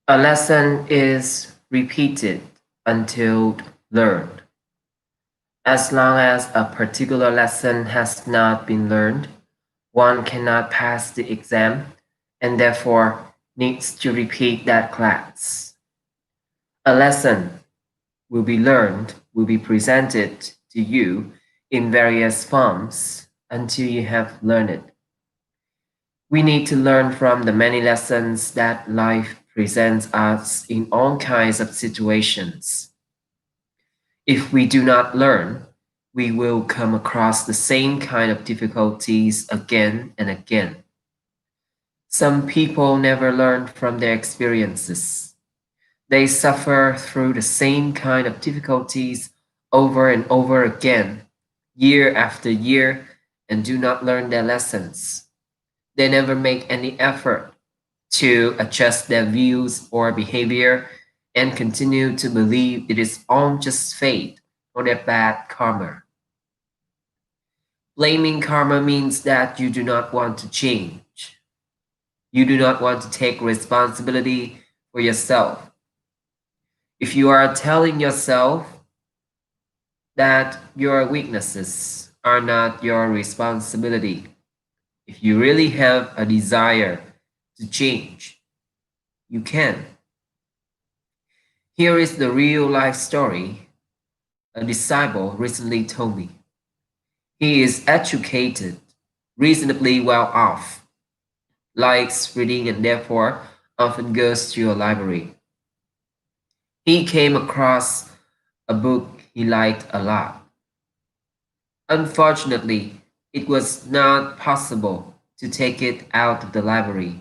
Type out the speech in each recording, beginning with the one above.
A lesson is repeated until learned. As long as a particular lesson has not been learned, one cannot pass the exam and therefore needs to repeat that class. A lesson will be presented to you in various forms until you have learned it. We need to learn from the many lessons that life presents us in all kinds of situations. If we do not learn, we will come across the same kind of difficulties again and again. Some people never learn from their experiences. They suffer through the same kind of difficulties over and over again, year after year, and do not learn their lessons. They never make any effort to adjust their views or behavior and continue to believe it is all just fate or their bad karma. Blaming karma means that you do not want to change. You do not want to take responsibility for yourself. If you are telling yourself that your weaknesses are not your responsibility, if you really have a desire to change, you can. Here is the real life story a disciple recently told me. He is educated, reasonably well off, likes reading, and therefore often goes to a library. He came across a book he liked a lot. Unfortunately, it was not possible to take it out of the library,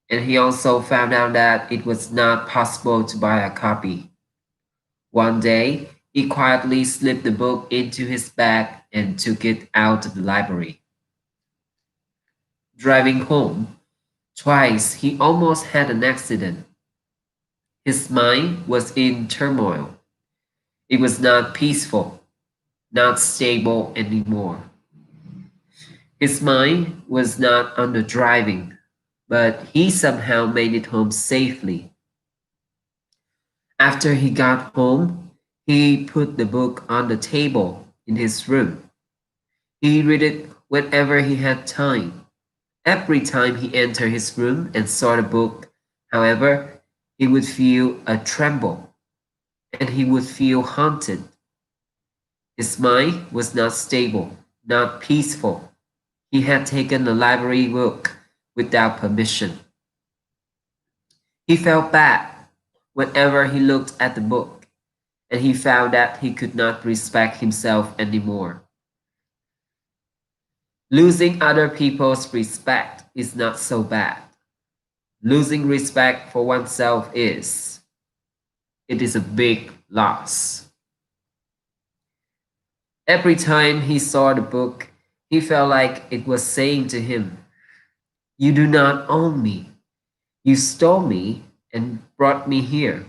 and he also found out that it was not possible to buy a copy. One day, he quietly slipped the book into his bag and took it out of the library. Driving home, twice he almost had an accident. His mind was in turmoil. It was not peaceful, not stable anymore. His mind was not on the driving, but he somehow made it home safely. After he got home, he put the book on the table in his room. He read it whenever he had time. Every time he entered his room and saw the book, however, he would feel a tremble and he would feel haunted. His mind was not stable, not peaceful. He had taken the library book without permission. He felt bad whenever he looked at the book, and he found that he could not respect himself anymore. Losing other people's respect is not so bad. Losing respect for oneself is. It is a big loss. Every time he saw the book, he felt like it was saying to him, "You do not own me. You stole me and brought me here.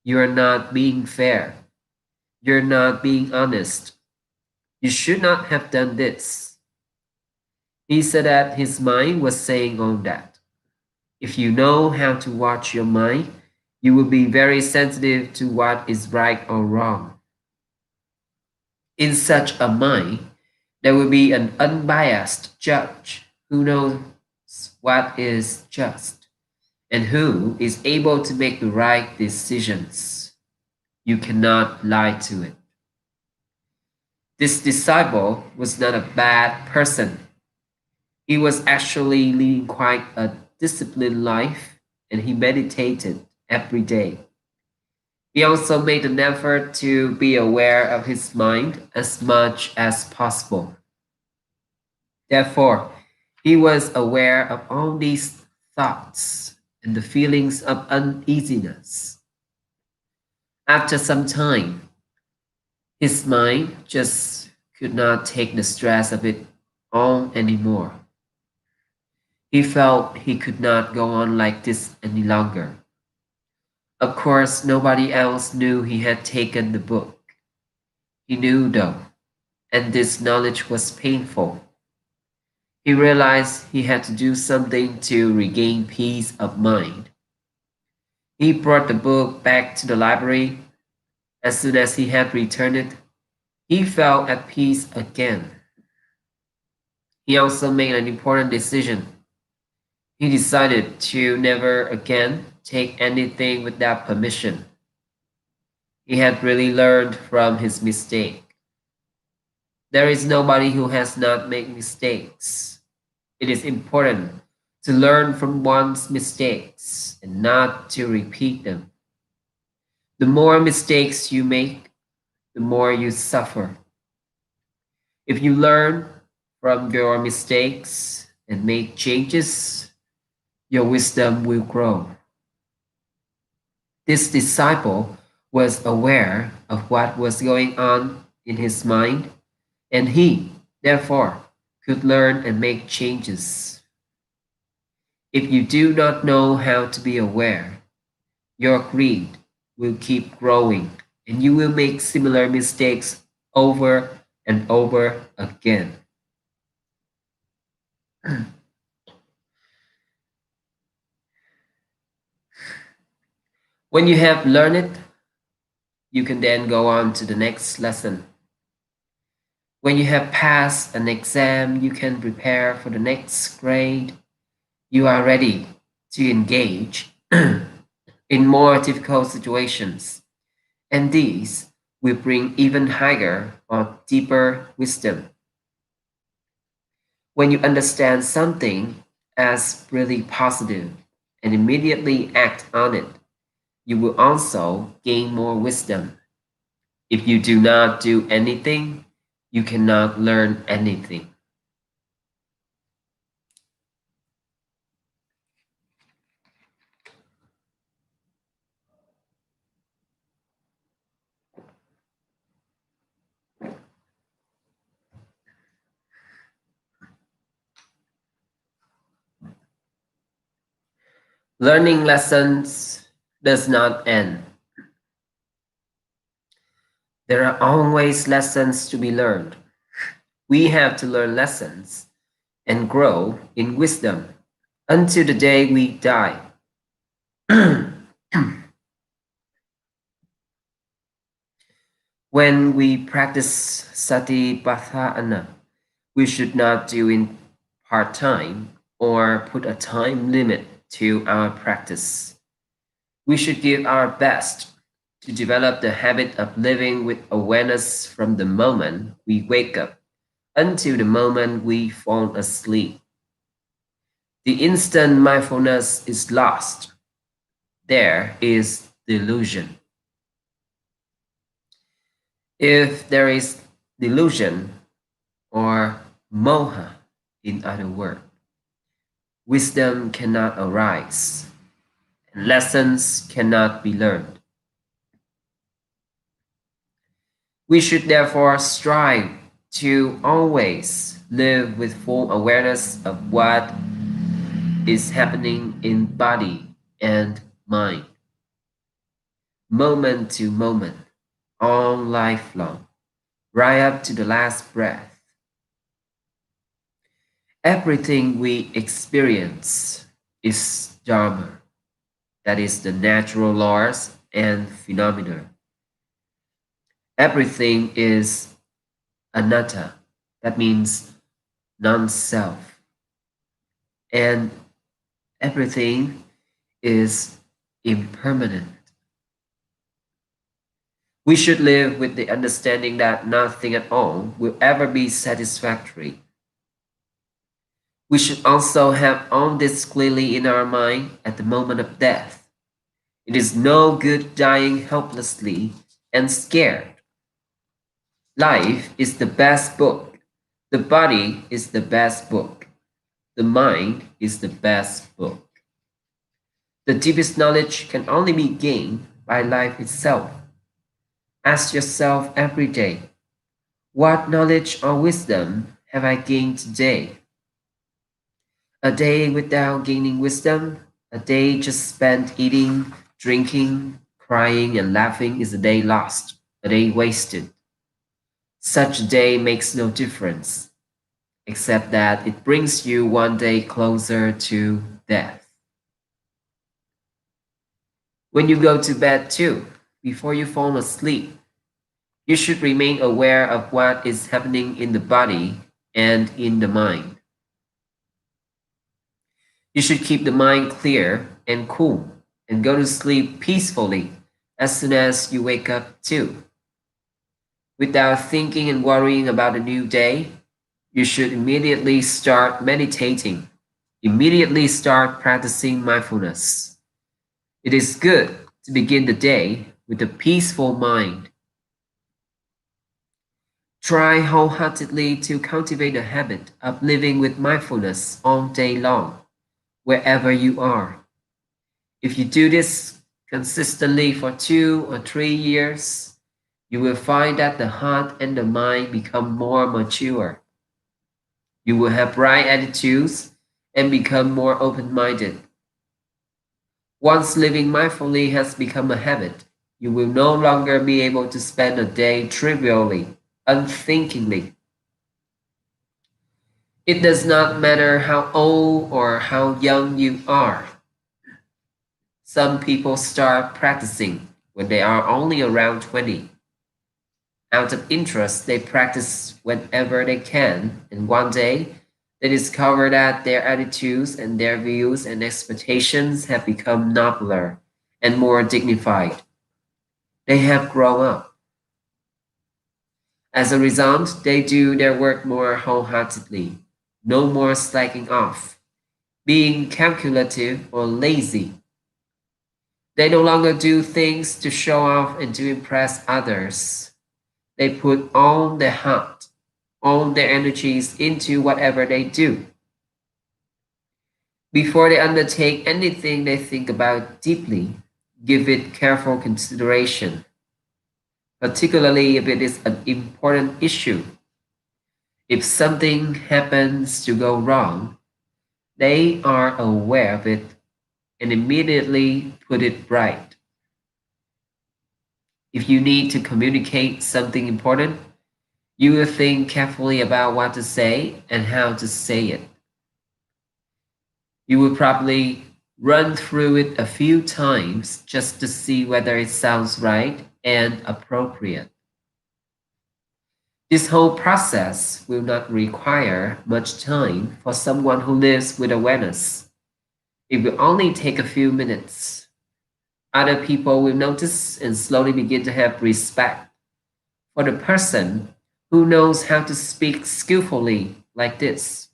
You are not being fair. You're not being honest. You should not have done this." He said that his mind was saying all that. If you know how to watch your mind, you will be very sensitive to what is right or wrong. In such a mind, there will be an unbiased judge who knows what is just and who is able to make the right decisions. You cannot lie to it. This disciple was not a bad person. He was actually leading quite a disciplined life and he meditated every day. He also made an effort to be aware of his mind as much as possible. Therefore, he was aware of all these thoughts and the feelings of uneasiness. After some time, his mind just could not take the stress of it all anymore. He felt he could not go on like this any longer. Of course, nobody else knew he had taken the book. He knew though, and this knowledge was painful. He realized he had to do something to regain peace of mind. He brought the book back to the library. As soon as he had returned it, he felt at peace again. He also made an important decision. He decided to never again take anything without permission. He had really learned from his mistake. There is nobody who has not made mistakes. It is important to learn from one's mistakes and not to repeat them. The more mistakes you make, the more you suffer. If you learn from your mistakes and make changes, your wisdom will grow. This disciple was aware of what was going on in his mind, and he, therefore, could learn and make changes. If you do not know how to be aware, your greed will keep growing and you will make similar mistakes over and over again. When you have learned it, you can then go on to the next lesson. When you have passed an exam, you can prepare for the next grade. You are ready to engage in more difficult situations, and these will bring even higher or deeper wisdom. When you understand something as really positive and immediately act on it, you will also gain more wisdom. If you do not do anything, you cannot learn anything. Learning lessons does not end. There are always lessons to be learned. We have to learn lessons and grow in wisdom until the day we die. When we practice satipatthana, we should not do it part time or put a time limit to our practice. We should give our best to develop the habit of living with awareness from the moment we wake up until the moment we fall asleep. The instant mindfulness is lost, there is delusion. If there is delusion or moha, in other words, wisdom cannot arise and lessons cannot be learned. We should therefore strive to always live with full awareness of what is happening in body and mind, moment to moment, all lifelong, right up to the last breath. Everything we experience is Dharma, that is the natural laws and phenomena. Everything is anatta, that means non-self. And everything is impermanent. We should live with the understanding that nothing at all will ever be satisfactory. We should also have all this clearly in our mind at the moment of death. It is no good dying helplessly and scared. Life is the best book. The body is the best book. The mind is the best book. The deepest knowledge can only be gained by life itself. Ask yourself every day, what knowledge or wisdom have I gained today? A day without gaining wisdom, a day just spent eating, drinking, crying, and laughing is a day lost, a day wasted. Such a day makes no difference, except that it brings you one day closer to death. When you go to bed too, before you fall asleep, you should remain aware of what is happening in the body and in the mind. You should keep the mind clear and cool and go to sleep peacefully as soon as you wake up too. Without thinking and worrying about a new day, you should immediately start meditating. Immediately start practicing mindfulness. It is good to begin the day with a peaceful mind. Try wholeheartedly to cultivate the habit of living with mindfulness all day long, wherever you are. If you do this consistently for 2 or 3 years, you will find that the heart and the mind become more mature. You will have right attitudes and become more open minded. Once living mindfully has become a habit, you will no longer be able to spend a day trivially, unthinkingly. It does not matter how old or how young you are. Some people start practicing when they are only around 20. Out of interest, they practice whenever they can, and one day they discover that their attitudes and their views and expectations have become nobler and more dignified. They have grown up. As a result, they do their work more wholeheartedly, no more slacking off, being calculative or lazy. They no longer do things to show off and to impress others. They put all their heart, all their energies into whatever they do. Before they undertake anything, they think about deeply, give it careful consideration, particularly if it is an important issue. If something happens to go wrong, they are aware of it and immediately put it right. If you need to communicate something important, you will think carefully about what to say and how to say it. You will probably run through it a few times just to see whether it sounds right and appropriate. This whole process will not require much time for someone who lives with awareness. It will only take a few minutes. Other people will notice and slowly begin to have respect for the person who knows how to speak skillfully like this.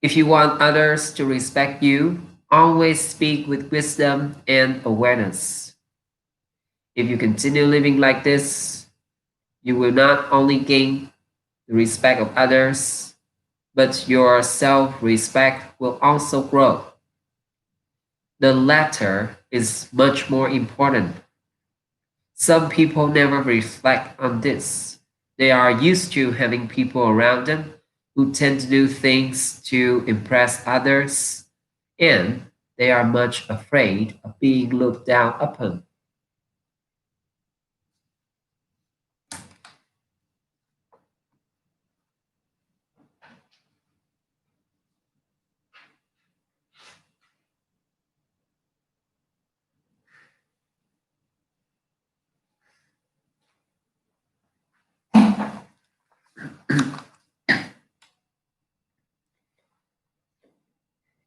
If you want others to respect you, always speak with wisdom and awareness. If you continue living like this, you will not only gain the respect of others, but your self respect will also grow. The latter is much more important. Some people never reflect on this. They are used to having people around them who tend to do things to impress others, and they are much afraid of being looked down upon.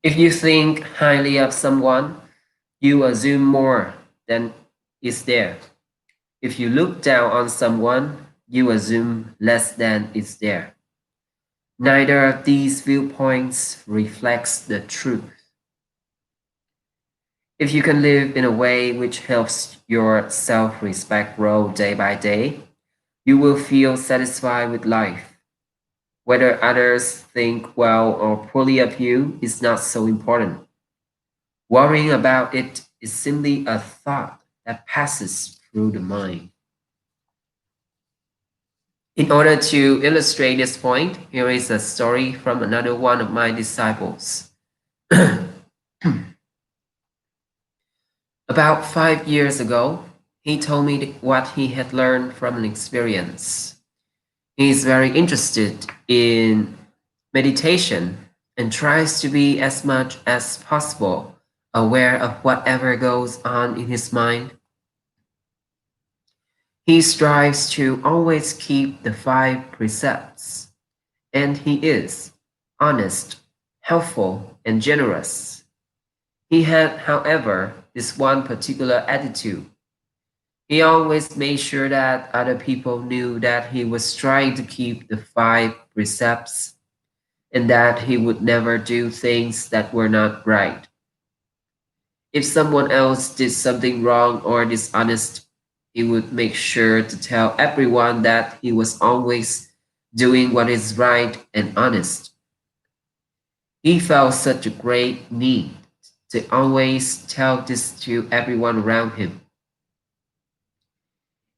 If you think highly of someone, you assume more than is there. If you look down on someone, you assume less than is there. Neither of these viewpoints reflects the truth. If you can live in a way which helps your self respect grow day by day, you will feel satisfied with life. Whether others think well or poorly of you is not so important. Worrying about it is simply a thought that passes through the mind. In order to illustrate this point, here is a story from another one of my disciples. About 5 years ago, he told me what he had learned from an experience. He is very interested in meditation and tries to be as much as possible aware of whatever goes on in his mind. He strives to always keep the five precepts, and he is honest, helpful, and generous. He had, however, this one particular attitude. He always made sure that other people knew that he was trying to keep the five precepts and that he would never do things that were not right. If someone else did something wrong or dishonest, he would make sure to tell everyone that he was always doing what is right and honest. He felt such a great need to always tell this to everyone around him.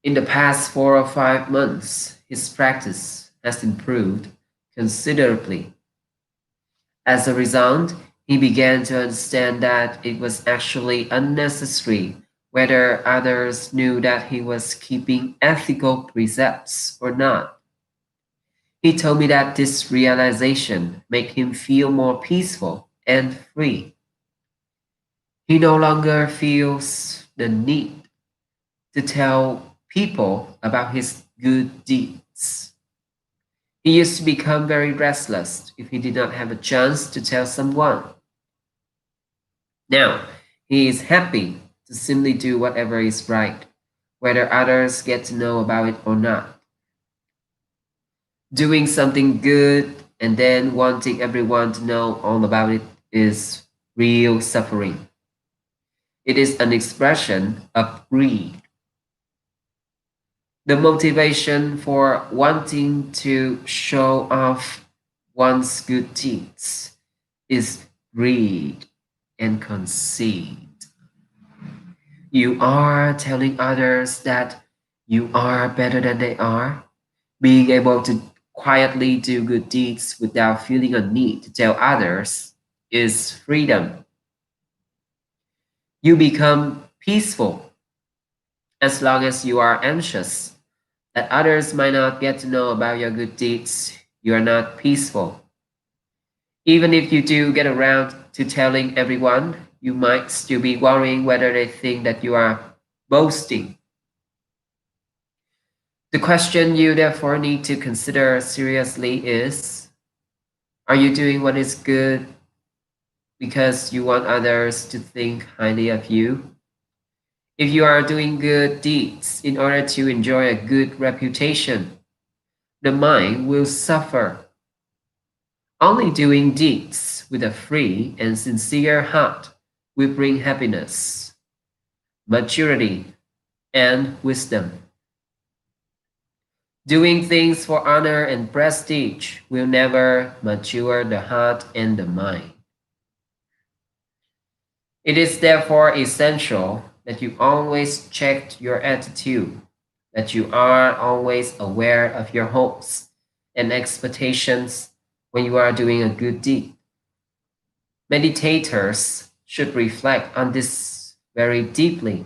In the past 4 or 5 months, his practice has improved considerably. As a result, he began to understand that it was actually unnecessary whether others knew that he was keeping ethical precepts or not. He told me that this realization made him feel more peaceful and free. He no longer feels the need to tell people about his good deeds. He used to become very restless if he did not have a chance to tell someone. Now, he is happy to simply do whatever is right, whether others get to know about it or not. Doing something good and then wanting everyone to know all about it is real suffering. It is an expression of greed. The motivation for wanting to show off one's good deeds is greed and conceit. You are telling others that you are better than they are. Being able to quietly do good deeds without feeling a need to tell others is freedom. You become peaceful as long as you are anxious that others might not get to know about your good deeds. You are not peaceful. Even if you do get around to telling everyone, you might still be worrying whether they think that you are boasting. The question you therefore need to consider seriously is, are you doing what is good because you want others to think highly of you? If you are doing good deeds in order to enjoy a good reputation, the mind will suffer. Only doing deeds with a free and sincere heart will bring happiness, maturity, and wisdom. Doing things for honor and prestige will never mature the heart and the mind. It is therefore essential that you always check your attitude, that you are always aware of your hopes and expectations when you are doing a good deed. Meditators should reflect on this very deeply.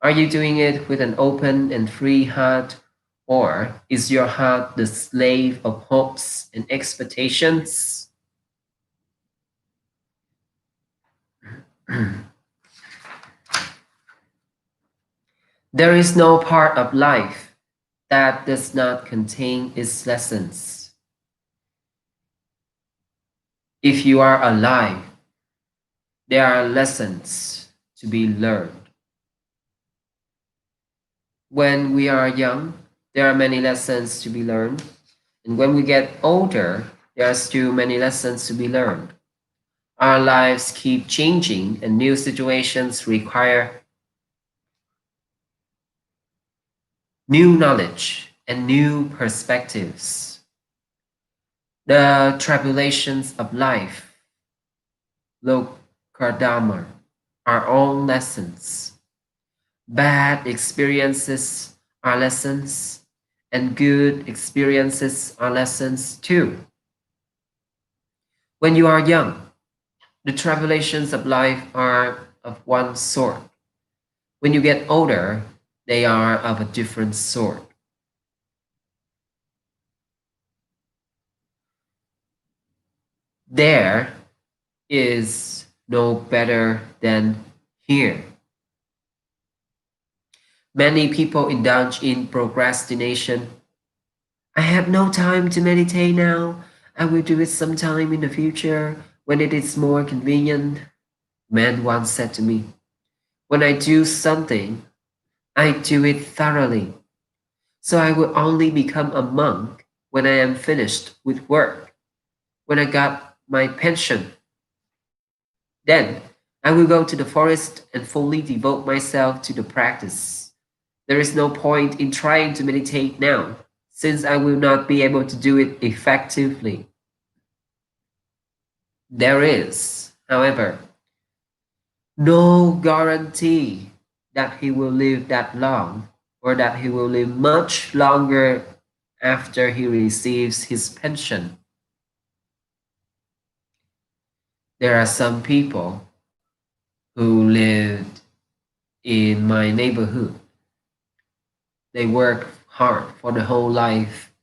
Are you doing it with an open and free heart, or is your heart the slave of hopes and expectations? There is no part of life that does not contain its lessons. If you are alive, there are lessons to be learned. When we are young, there are many lessons to be learned. And when we get older, there are still many lessons to be learned. Our lives keep changing, and new situations require new knowledge and new perspectives. The tribulations of life, Lokardama, are all lessons. Bad experiences are lessons, and good experiences are lessons too. When you are young, the tribulations of life are of one sort. When you get older, they are of a different sort. There is no better than here. Many people indulge in procrastination. I have no time to meditate now. I will do it sometime in the future when it is more convenient. A man once said to me, when I do something, I do it thoroughly. So I will only become a monk when I am finished with work, when I got my pension. Then I will go to the forest and fully devote myself to the practice. There is no point in trying to meditate now, since I will not be able to do it effectively. There is, however, no guarantee that he will live that long or that he will live much longer after he receives his pension. There are some people who lived in my neighborhood. They work hard for the whole life,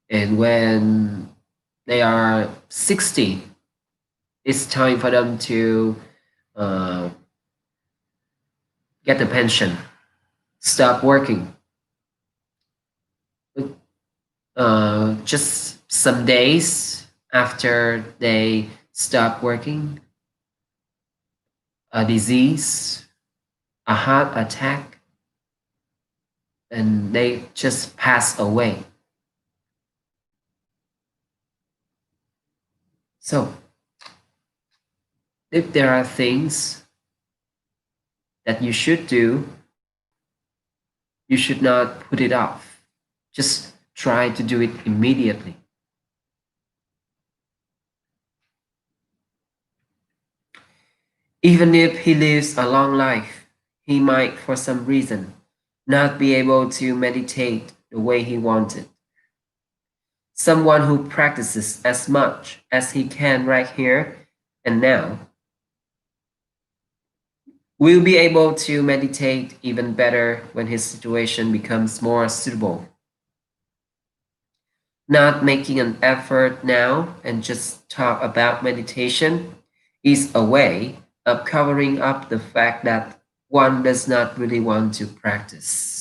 and when they are 60, it's time for them to uh, get the pension, stop working. Just some days after they stop working, a disease, a heart attack, and they just pass away. So, if there are things that you should do, you should not put it off. Just try to do it immediately. Even if he lives a long life, he might, for some reason, not be able to meditate the way he wanted. Someone who practices as much as he can right here and now will be able to meditate even better when his situation becomes more suitable. Not making an effort now and just talk about meditation is a way of covering up the fact that one does not really want to practice.